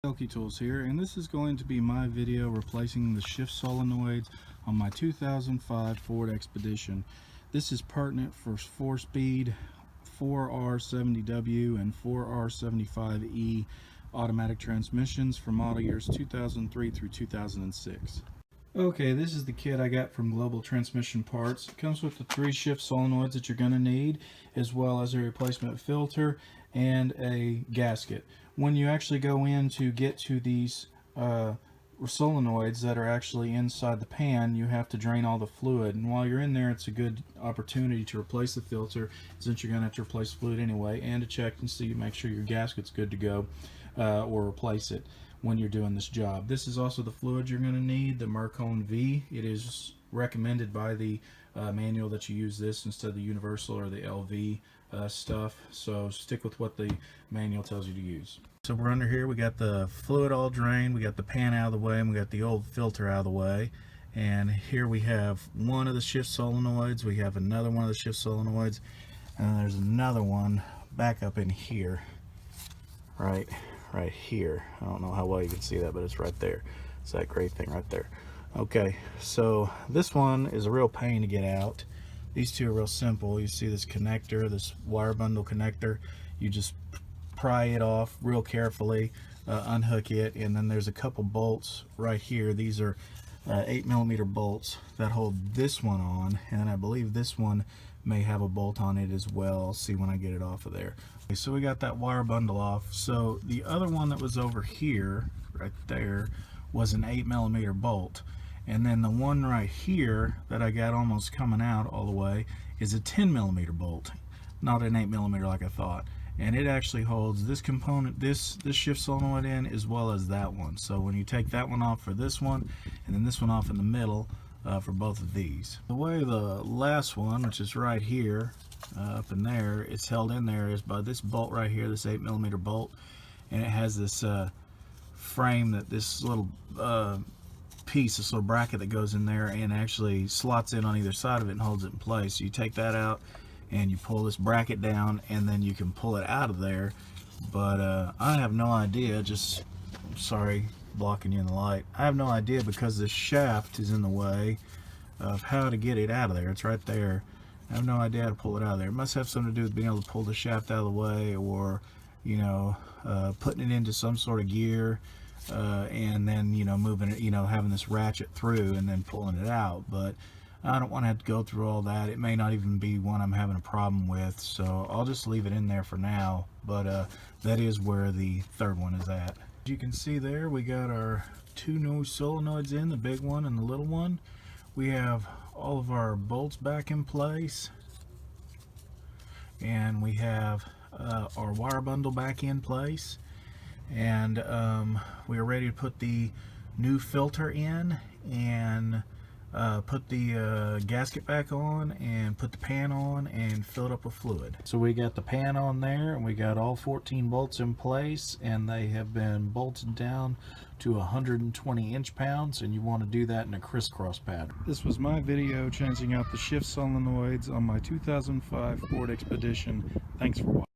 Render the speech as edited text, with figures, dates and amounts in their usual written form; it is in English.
OkieTools here, and this is going to be my video replacing the shift solenoids on my 2005 Ford Expedition. This is pertinent for 4-speed 4R70W and 4R75E automatic transmissions for model years 2003 through 2006. Okay, this is the kit I got from Global Transmission Parts. It comes with the 3 shift solenoids that you're going to need, as well as a replacement filter and a gasket. When you actually go in to get to these solenoids that are actually inside the pan, you have to drain all the fluid, and while you're in there it's a good opportunity to replace the filter, since you're going to have to replace the fluid anyway, and to check and see, make sure your gasket's good to go, or replace it when you're doing this job. This is also the fluid you're going to need, the Mercone V. It is recommended by the manual that you use this instead of the universal or the LV stuff, so stick with what the manual tells you to use. So we're under here, we got the fluid all drained, we got the pan out of the way, and we got the old filter out of the way. And here we have one of the shift solenoids, we have another one of the shift solenoids, and there's another one back up in here, right here. I don't know how well you can see that, but it's right there. It's that gray thing right there. Okay, so this one is a real pain to get out. These two are real simple. You see this connector, this wire bundle connector. You just pry it off real carefully, unhook it, and then there's a couple bolts right here. These are 8mm bolts that hold this one on, and I believe this one may have a bolt on it as well. I'll see when I get it off of there. Okay, so we got that wire bundle off. So the other one that was over here, right there, was an 8mm bolt. And then the one right here that I got almost coming out all the way is a 10mm bolt, not an 8mm like I thought. And it actually holds this component, this shift solenoid in, as well as that one. So when you take that one off for this one, and then this one off in the middle for both of these. The way the last one, which is right here, up in there, it's held in there is by this bolt right here, this 8mm bolt, and it has this frame, that this little piece, this little bracket that goes in there and actually slots in on either side of it and holds it in place. So you take that out and you pull this bracket down, and then you can pull it out of there. But I have no idea, just, sorry, blocking you in the light. I have no idea, because this shaft is in the way, of how to get it out of there. It's right there. I have no idea how to pull it out of there. It must have something to do with being able to pull the shaft out of the way, or, you know, putting it into some sort of gear, and then, you know, moving it, you know, having this ratchet through and then pulling it out. But I don't want to have to go through all that. It may not even be one I'm having a problem with, so I'll just leave it in there for now. But that is where the third one is at. As you can see there, we got our 2 new solenoids in, the big one and the little one. We have all of our bolts back in place, and we have our wire bundle back in place, and we are ready to put the new filter in, and put the gasket back on, and put the pan on, and fill it up with fluid. So we got the pan on there, and we got all 14 bolts in place, and they have been bolted down to 120 inch-pounds, and you want to do that in a crisscross pattern. This was my video changing out the shift solenoids on my 2005 Ford Expedition. Thanks for watching.